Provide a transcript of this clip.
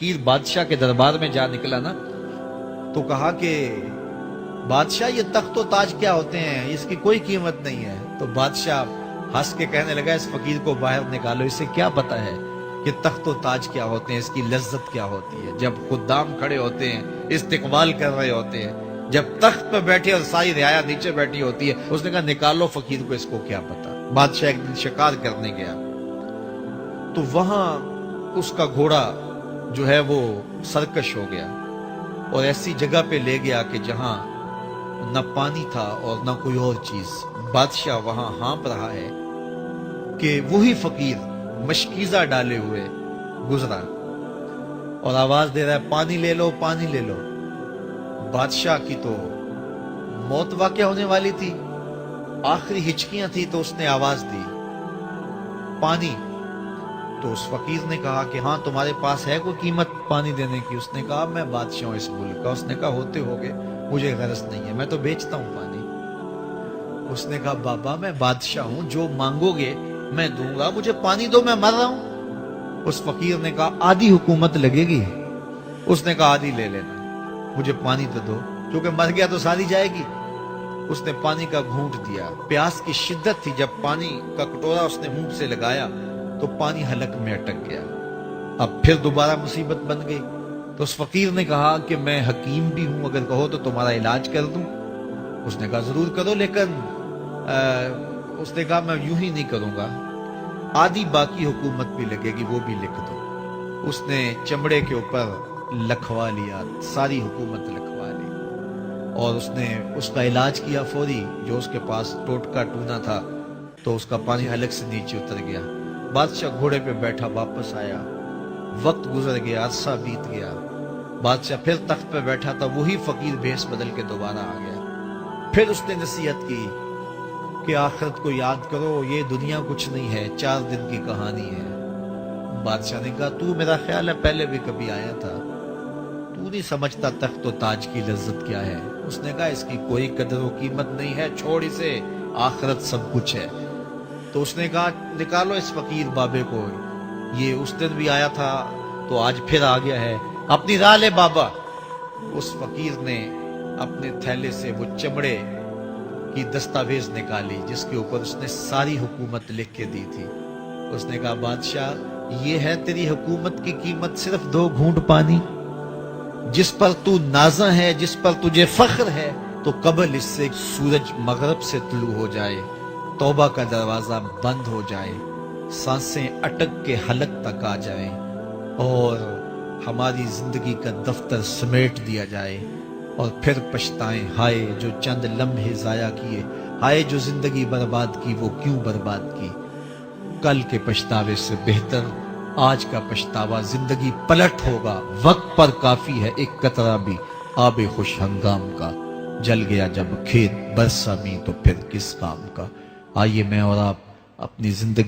फकीर बादशाह के दरबार में जा निकला ना, तो कहा कि बादशाह ये तख्त व ताज क्या होते हैं, इसकी कोई कीमत नहीं है। तो बादशाह हंस के कहने लगा, इस फकीर को बाहर निकालो, इसे क्या पता है कि तख्त व ताज क्या होते हैं, इसकी लज्जत क्या होती है। जब खुद्दाम खड़े होते हैं, इस्तिकबाल कर रहे होते हैं, जब तख्त पे बैठे और सारी रियाया नीचे बैठी होती है, उसने कहा निकालो फकीर को, इसको क्या पता। बादशाह एक दिन शिकार करने गया तो वहां उसका घोड़ा जो है वो सरकश हो गया और ऐसी जगह पे ले गया कि जहां न पानी था और न कोई और चीज। बादशाह वहां हाँप रहा है कि वही फकीर मशकीजा डाले हुए गुजरा और आवाज दे रहा है, पानी ले लो, पानी ले लो। बादशाह की तो मौत वाक़या होने वाली थी, आखिरी हिचकियां थी, तो उसने आवाज दी पानी। तो उस फकीर ने कहा कि हाँ तुम्हारे पास है कोई कीमत पानी देने की। उसने कहा मैं बादशाह हूं इस मुल्क का। उसने कहा होते होगे, मुझे गरज नहीं है, मैं तो बेचता हूं पानी। उसने कहा बाबा मैं बादशाह हूं, जो मांगोगे मैं दूंगा, मुझे पानी दो, मैं मर रहा हूं। उस फकीर ने कहा आधी हुकूमत लगेगी। उसने कहा आधी ले लेना, मुझे पानी तो दो, क्योंकि मर गया तो सारी जाएगी। उसने पानी का घूंट दिया, प्यास की शिद्दत थी, जब पानी का कटोरा उसने मुंह से लगाया तो पानी हलक में अटक गया। अब फिर दोबारा मुसीबत बन गई। तो उस फकीर ने कहा कि मैं हकीम भी हूं, अगर कहो तो तुम्हारा इलाज कर दूं। उसने कहा जरूर करो, लेकिन उसने कहा मैं यूं ही नहीं करूंगा, आधी बाकी हुकूमत भी लगेगी, वो भी लिख दो। उसने चमड़े के ऊपर लखवा लिया, सारी हुकूमत लखवा ली और उसने उसका इलाज किया फौरी। जो उसके पास टोटका टूना था तो उसका पानी हलक से नीचे उतर गया। बादशाह घोड़े पे बैठा वापस आया, वक्त गुजर गया, अरसा बीत गया। बादशाह फिर तख्त पे बैठा था, वही फकीर भेष बदल के दोबारा आ गया। फिर उसने नसीहत की कि आखिरत को याद करो, ये दुनिया कुछ नहीं है, 4 दिन की कहानी है। बादशाह ने कहा तू मेरा ख्याल है पहले भी कभी आया था, तू नहीं समझता तख्त व ताज की लज्जत क्या है। उसने कहा इसकी कोई कदर व कीमत नहीं है, छोड़ इसे, आखिरत सब कुछ है। तो उसने कहा निकालो इस फकीर बाबे को, ये उस दिन भी आया था तो आज फिर आ गया है, अपनी राह ले बाबा। उस फकीर ने अपने थैले से वो चमड़े की दस्तावेज निकाली जिसके ऊपर उसने सारी हुकूमत लिख के दी थी। उसने कहा बादशाह ये है तेरी हुकूमत की कीमत, सिर्फ 2 घूंट पानी, जिस पर तू नाज़ा है, जिस पर तुझे फख्र है, तो कबल इससे सूरज मगरब से तुलू हो जाए, तौबा का दरवाजा बंद हो जाए, सांसें अटक के हलक तक आ जाए और हमारी जिंदगी का दफ्तर समेट दिया जाए और फिर पछताएं, हाय जो चंद लम्हे जाया किए, हाय जो जिंदगी बर्बाद की, वो क्यों बर्बाद की। कल के पछतावे से बेहतर आज का पछतावा, जिंदगी पलट होगा, वक्त पर काफी है एक कतरा भी आबे खुश हंगाम का, जल गया जब खेत बरसा मी तो फिर किस काम का। आइए मैं और आप अपनी जिंदगी